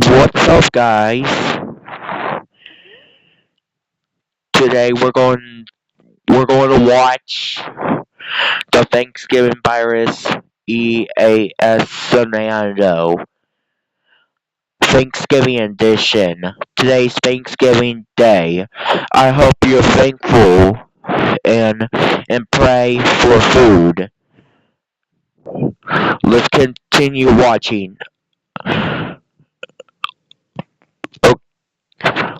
What's up, guys? Today we're going to watch the Thanksgiving virus EAS Scenario Thanksgiving edition. Today's Thanksgiving Day. I hope you're thankful and pray for food. Let's continue watching.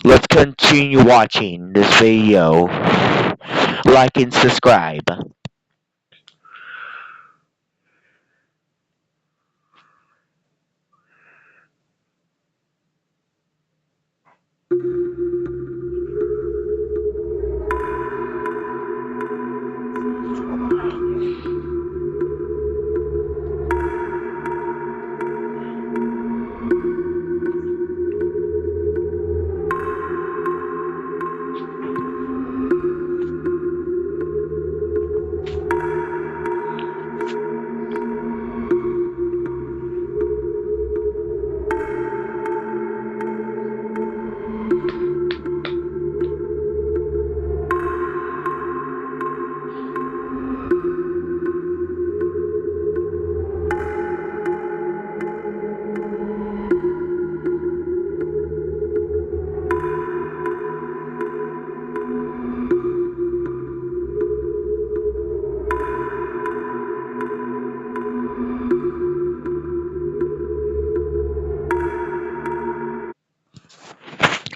Let's continue watching this video. Like and subscribe.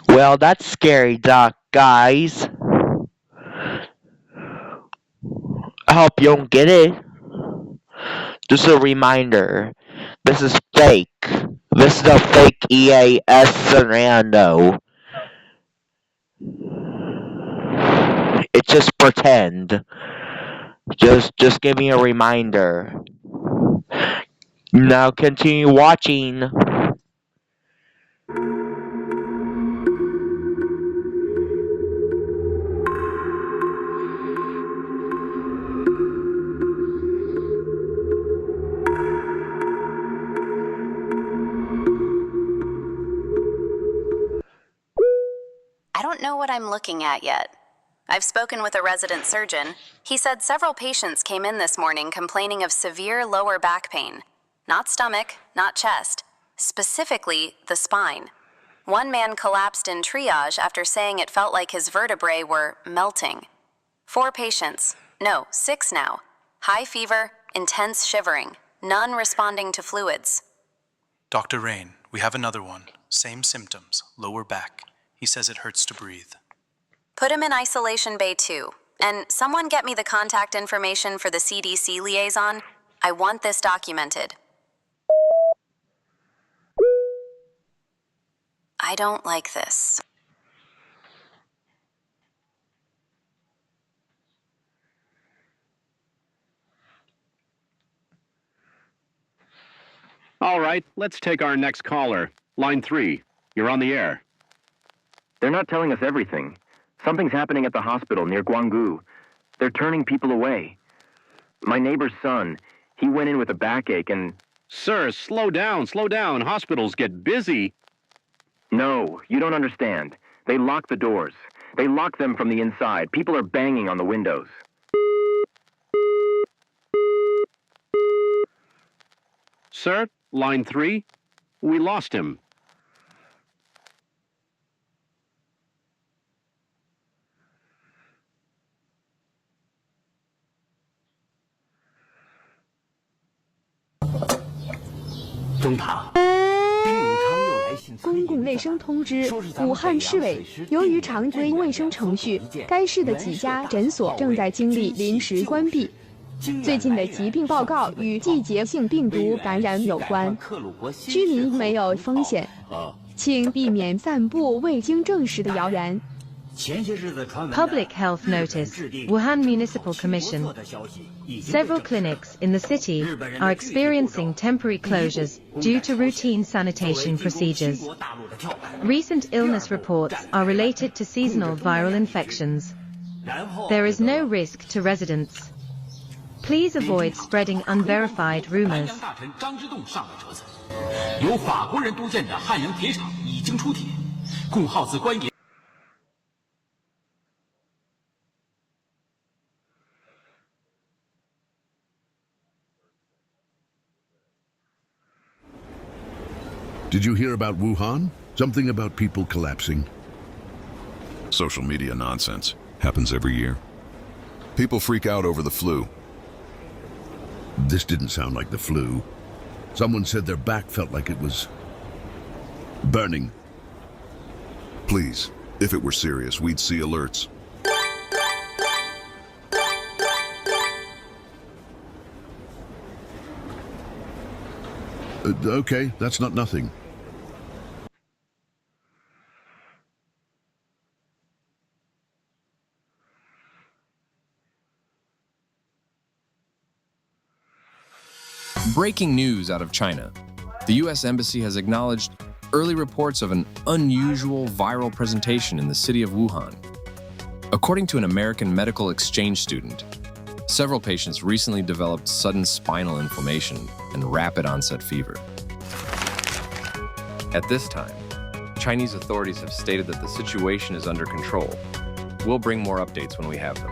Well, that's scary, Doc, guys. I hope you don't get it. Just a reminder, this is fake. This is a fake EAS scenario. It's just pretend. Just give me a reminder. Now continue watching. I don't know what I'm looking at yet. I've spoken with a resident surgeon. He said several patients came in this morning complaining of severe lower back pain. Not stomach, not chest. Specifically, the spine. One man collapsed in triage after saying it felt like his vertebrae were melting. 4 patients. No, 6 now. High fever, intense shivering. None responding to fluids. Dr. Rain, we have another one. Same symptoms, lower back. He says it hurts to breathe. Put him in isolation bay 2. And someone get me the contact information for the CDC liaison. I want this documented. I don't like this. All right, let's take our next caller. Line 3, you're on the air. They're not telling us everything. Something's happening at the hospital near Guanggu. They're turning people away. My neighbor's son, he went in with a backache and... Sir, slow down. Hospitals get busy. No, you don't understand. They lock the doors. They lock them from the inside. People are banging on the windows. Sir, line 3, we lost him. Dong塔。 公共卫生通知：武汉市委，由于常规卫生程序，该市的几家诊所正在经历临时关闭。最近的疾病报告与季节性病毒感染有关，居民没有风险，请避免散布未经证实的谣言。 Public Health Notice, Wuhan Municipal Commission. Several clinics in the city are experiencing temporary closures due to routine sanitation procedures. Recent illness reports are related to seasonal viral infections. There is no risk to residents. Please avoid spreading unverified 南 rumors. 洋大臣张之洞上了折子，由法国人督建的汉阳铁厂已经出铁，共耗资官银。Did you hear about Wuhan? Something about people collapsing? Social media nonsense. Happens every year. People freak out over the flu. This didn't sound like the flu. Someone said their back felt like it was burning. Please, if it were serious, we'd see alerts. Okay, that's not nothing. Breaking news out of China. The U.S. Embassy has acknowledged early reports of an unusual viral presentation in the city of Wuhan. According to an American medical exchange student, several patients recently developed sudden spinal inflammation and rapid onset fever. At this time, Chinese authorities have stated that the situation is under control. We'll bring more updates when we have them.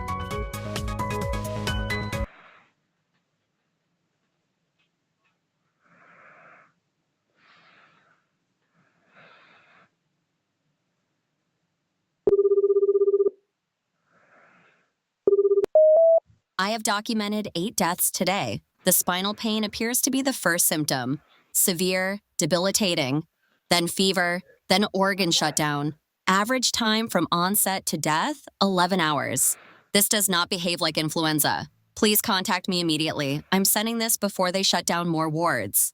I have documented 8 deaths today. The spinal pain appears to be the first symptom. Severe, debilitating, then fever, then organ shutdown. Average time from onset to death, 11 hours. This does not behave like influenza. Please contact me immediately. I'm sending this before they shut down more wards.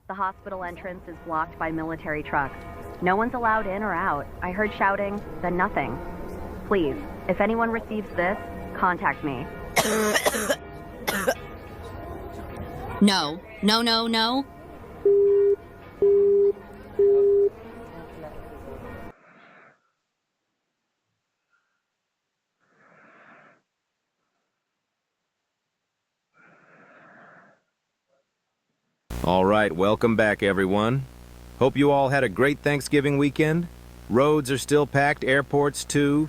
The hospital entrance is blocked by military trucks. No one's allowed in or out. I heard shouting, then nothing. Please, if anyone receives this, contact me. No, no, no, no. All right, welcome back, everyone. Hope you all had a great Thanksgiving weekend. Roads are still packed, airports too.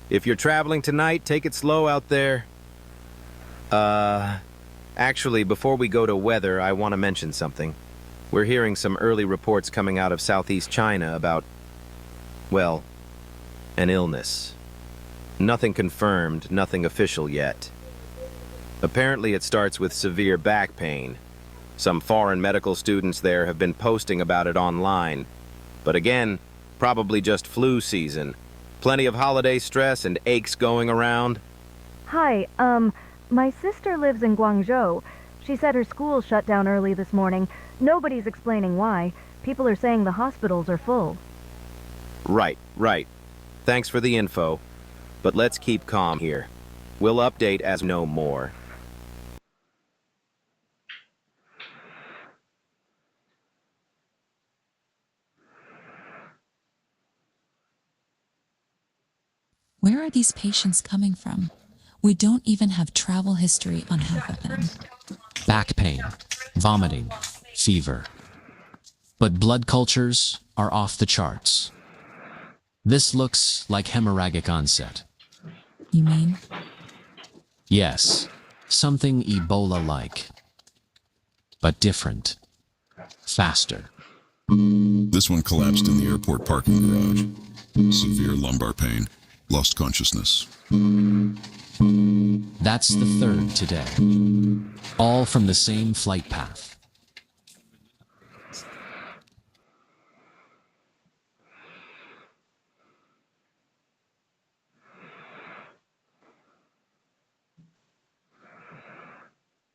If you're traveling tonight, take it slow out there. Actually, before we go to weather, I want to mention something. We're hearing some early reports coming out of Southeast China about, well, an illness. Nothing confirmed, nothing official yet. Apparently it starts with severe back pain. Some foreign medical students there have been posting about it online. But again, probably just flu season. Plenty of holiday stress and aches going around. Hi, my sister lives in Guangzhou. She said her school shut down early this morning. Nobody's explaining why. People are saying the hospitals are full. Right. Thanks for the info. But let's keep calm here. We'll update as we know more. Where are these patients coming from? We don't even have travel history on half of them. Back pain, vomiting, fever. But blood cultures are off the charts. This looks like hemorrhagic onset. You mean? Yes, something Ebola-like. But different. Faster. This one collapsed in the airport parking garage. Severe lumbar pain. Lost consciousness. That's the third today. All from the same flight path.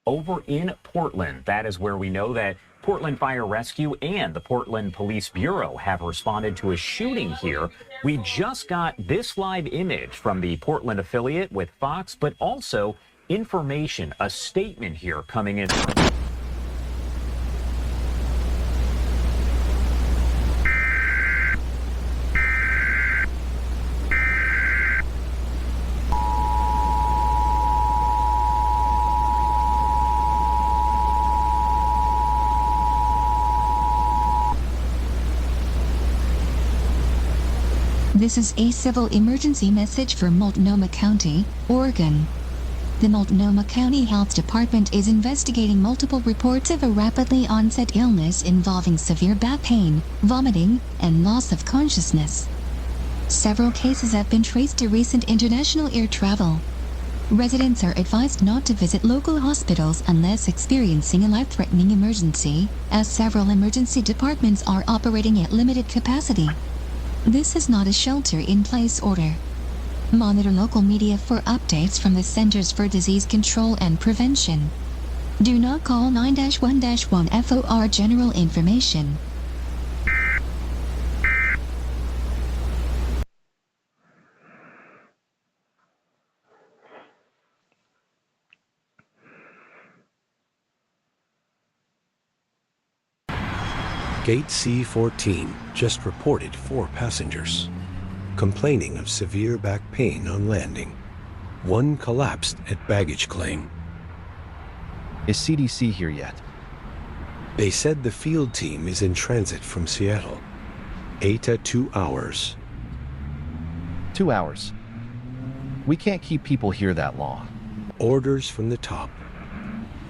over in Portland. That is where we know that Portland Fire Rescue and the Portland Police Bureau have responded to a shooting here. We just got this live image from the Portland affiliate with Fox, but also information, a statement here coming in from This is a civil emergency message for Multnomah County, Oregon. The Multnomah County Health Department is investigating multiple reports of a rapidly onset illness involving severe back pain, vomiting, and loss of consciousness. Several cases have been traced to recent international air travel. Residents are advised not to visit local hospitals unless experiencing a life-threatening emergency, as several emergency departments are operating at limited capacity. This is not a shelter-in-place order. Monitor local media for updates from the Centers for Disease Control and Prevention. Do not call 9-1-1 FOR general information. Gate C-14 just reported 4 passengers complaining of severe back pain on landing. 1 collapsed at baggage claim. Is CDC here yet? They said the field team is in transit from Seattle. 2 hours. 2 hours. We can't keep people here that long. Orders from the top.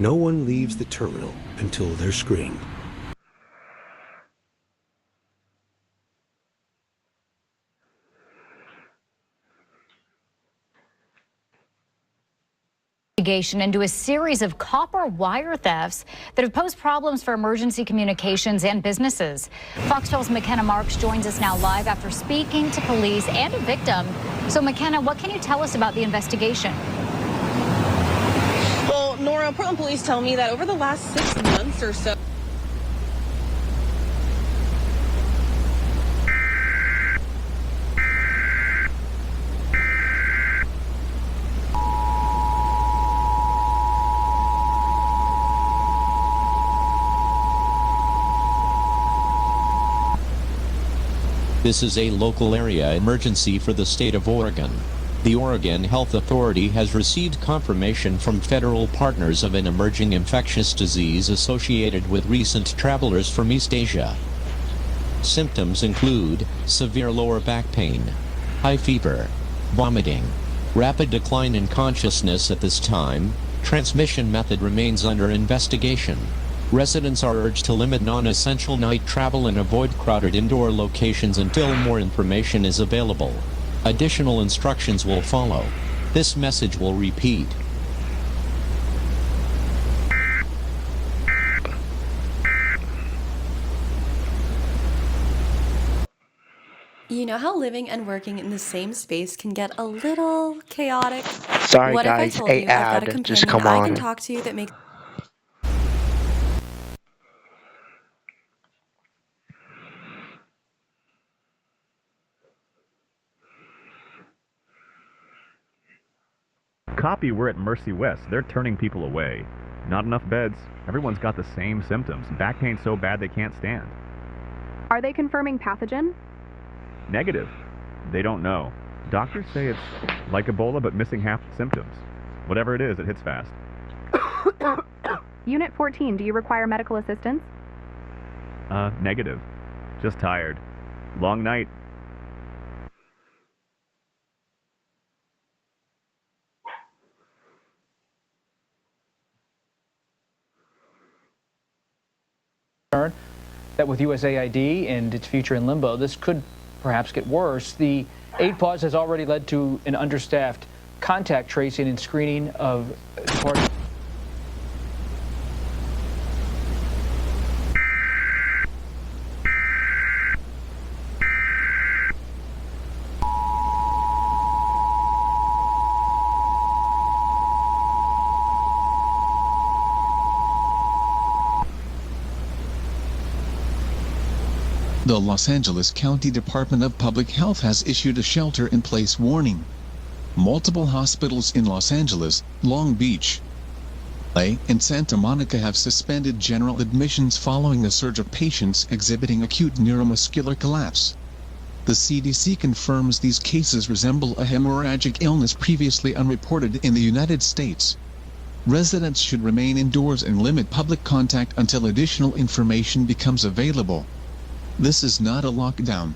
No one leaves the terminal until they're screened. Into a series of copper wire thefts that have posed problems for emergency communications and businesses. Fox 12's McKenna Marks joins us now live after speaking to police and a victim. So McKenna, what can you tell us about the investigation? Well, Nora, Portland police tell me that over the last 6 months or so, This is a local area emergency for the state of Oregon. The Oregon Health Authority has received confirmation from federal partners of an emerging infectious disease associated with recent travelers from East Asia. Symptoms include severe lower back pain, high fever, vomiting, rapid decline in consciousness at this time. Transmission method remains under investigation. Residents are urged to limit non-essential night travel and avoid crowded indoor locations until more information is available. Additional instructions will follow. This message will repeat. You know how living and working in the same space can get a little chaotic? Sorry What guys, if I told you I've got a ad, companion just come I can on. talk to that makes Copy, we're at Mercy West. They're turning people away. Not enough beds. Everyone's got the same symptoms. Back pain so bad they can't stand. Are they confirming pathogen? Negative. They don't know. Doctors say it's like Ebola but missing half the symptoms. Whatever it is, it hits fast. Unit 14, do you require medical assistance? Negative. Just tired. Long night. That with USAID and its future in limbo, this could perhaps get worse. The aid pause has already led to an understaffed contact tracing and screening of departed. The Los Angeles County Department of Public Health has issued a shelter-in-place warning. Multiple hospitals in Los Angeles, Long Beach, LA, and Santa Monica have suspended general admissions following a surge of patients exhibiting acute neuromuscular collapse. The CDC confirms these cases resemble a hemorrhagic illness previously unreported in the United States. Residents should remain indoors and limit public contact until additional information becomes available. This is not a lockdown.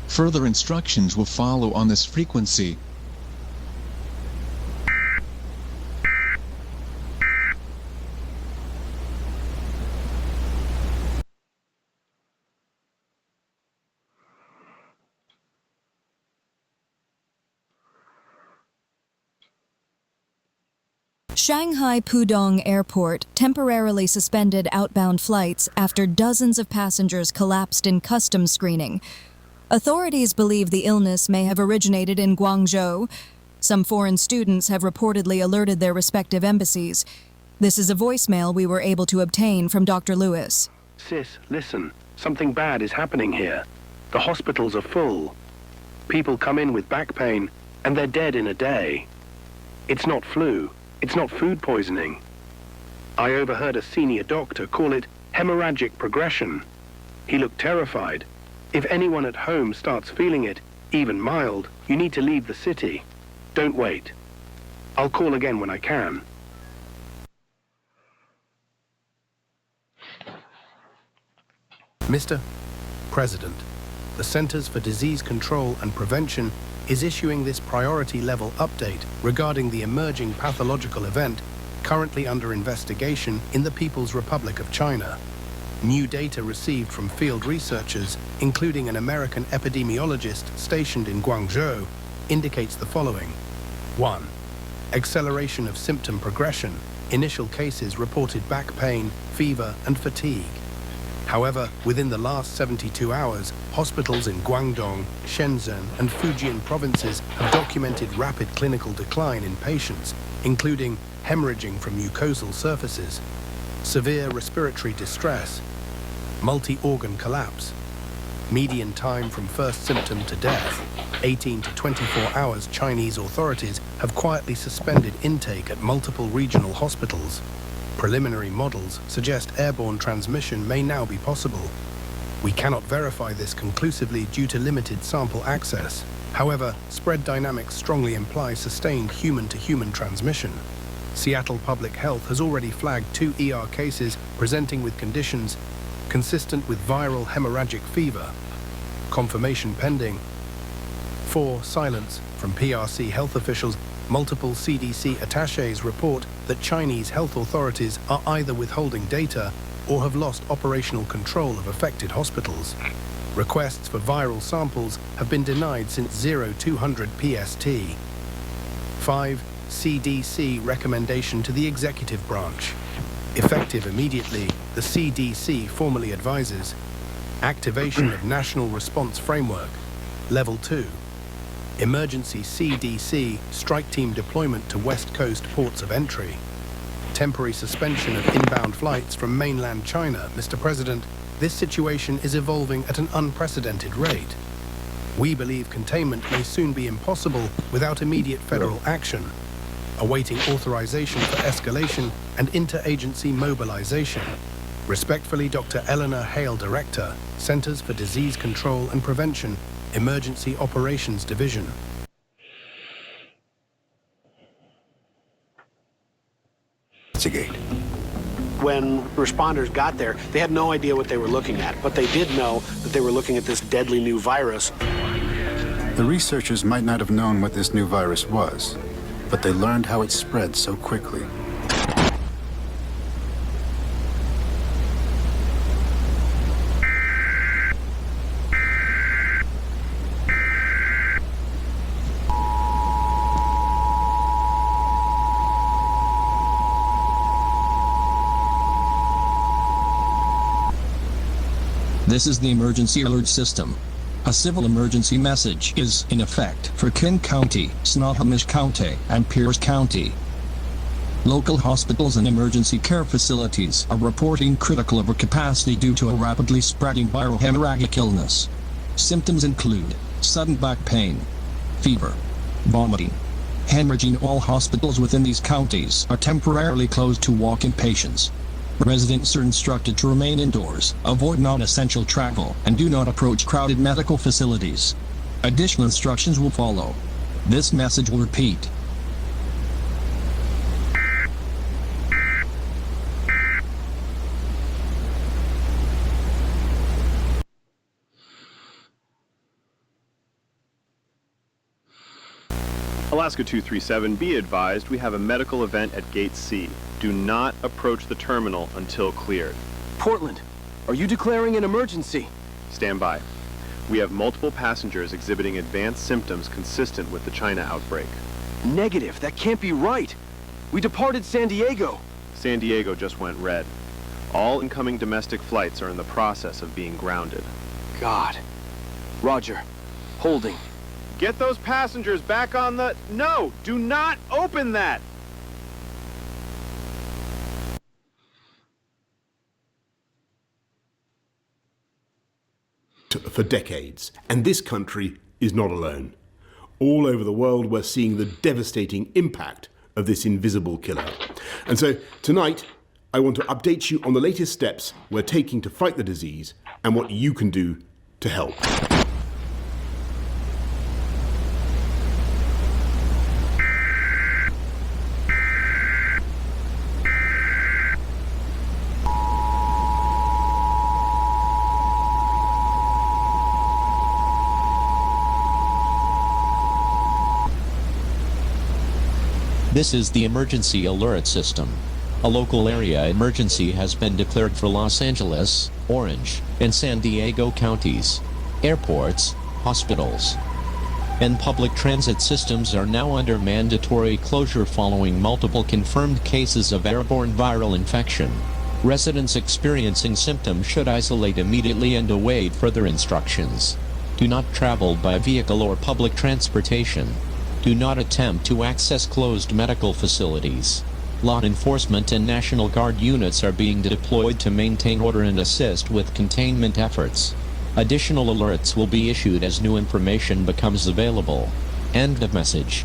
Further instructions will follow on this frequency. Shanghai Pudong Airport temporarily suspended outbound flights after dozens of passengers collapsed in customs screening. Authorities believe the illness may have originated in Guangzhou. Some foreign students have reportedly alerted their respective embassies. This is a voicemail we were able to obtain from Dr. Lewis. Sis, listen. Something bad is happening here. The hospitals are full. People come in with back pain, and they're dead in a day. It's not flu. It's not food poisoning. I overheard a senior doctor call it hemorrhagic progression. He looked terrified. If anyone at home starts feeling it, even mild, you need to leave the city. Don't wait. I'll call again when I can. Mr. President, the Centers for Disease Control and Prevention is issuing this priority level update regarding the emerging pathological event currently under investigation in the People's Republic of China. New data received from field researchers, including an American epidemiologist stationed in Guangzhou, indicates the following. 1. Acceleration of symptom progression. Initial cases reported back pain, fever, and fatigue. However, within the last 72 hours, hospitals in Guangdong, Shenzhen, and Fujian provinces have documented rapid clinical decline in patients, including hemorrhaging from mucosal surfaces, severe respiratory distress, multi-organ collapse, median time from first symptom to death, 18 to 24 hours. Chinese authorities have quietly suspended intake at multiple regional hospitals. Preliminary models suggest airborne transmission may now be possible. We cannot verify this conclusively due to limited sample access. However, spread dynamics strongly imply sustained human-to-human transmission. Seattle Public Health has already flagged 2 ER cases presenting with conditions consistent with viral hemorrhagic fever. Confirmation pending. 4. Silence from PRC health officials. Multiple CDC attachés report that Chinese health authorities are either withholding data or have lost operational control of affected hospitals. Requests for viral samples have been denied since 0200 PST. 5. CDC recommendation to the executive branch. Effective immediately, the CDC formally advises activation of National Response Framework, Level 2. Emergency CDC strike team deployment to West Coast ports of entry. Temporary suspension of inbound flights from mainland China. Mr. President, this situation is evolving at an unprecedented rate. We believe containment may soon be impossible without immediate federal action. Awaiting authorization for escalation and interagency mobilization. Respectfully, Dr. Eleanor Hale, Director, Centers for Disease Control and Prevention, Emergency Operations Division. When responders got there, they had no idea what they were looking at, but they did know that they were looking at this deadly new virus. The researchers might not have known what this new virus was, but they learned how it spread so quickly. This is the emergency alert system. A civil emergency message is in effect for King County, Snohomish County, and Pierce County. Local hospitals and emergency care facilities are reporting critical overcapacity due to a rapidly spreading viral hemorrhagic illness. Symptoms include sudden back pain, fever, vomiting, hemorrhaging. All hospitals within these counties are temporarily closed to walk-in patients. Residents are instructed to remain indoors, avoid non-essential travel, and do not approach crowded medical facilities. Additional instructions will follow. This message will repeat. Alaska 237, be advised we have a medical event at Gate C. Do not approach the terminal until cleared. Portland, are you declaring an emergency? Stand by. We have multiple passengers exhibiting advanced symptoms consistent with the China outbreak. Negative, that can't be right. We departed San Diego. San Diego just went red. All incoming domestic flights are in the process of being grounded. God. Roger. Holding. Get those passengers back on the... No! Do not open that! For decades, and this country is not alone. All over the world, we're seeing the devastating impact of this invisible killer. And so tonight, I want to update you on the latest steps we're taking to fight the disease and what you can do to help. This is the emergency alert system. A local area emergency has been declared for Los Angeles, Orange, and San Diego counties. Airports, hospitals, and public transit systems are now under mandatory closure following multiple confirmed cases of airborne viral infection. Residents experiencing symptoms should isolate immediately and await further instructions. Do not travel by vehicle or public transportation. Do not attempt to access closed medical facilities. Law enforcement and National Guard units are being deployed to maintain order and assist with containment efforts. Additional alerts will be issued as new information becomes available. End of message.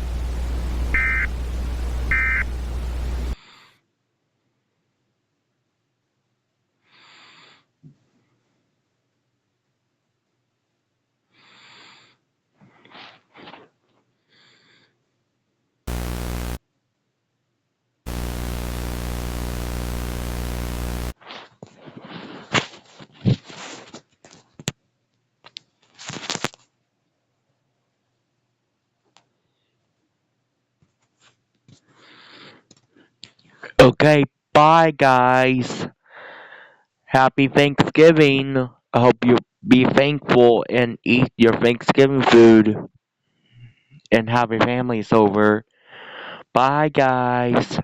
Okay, bye guys. Happy Thanksgiving. I hope you be thankful and eat your Thanksgiving food and have your families over. Bye guys.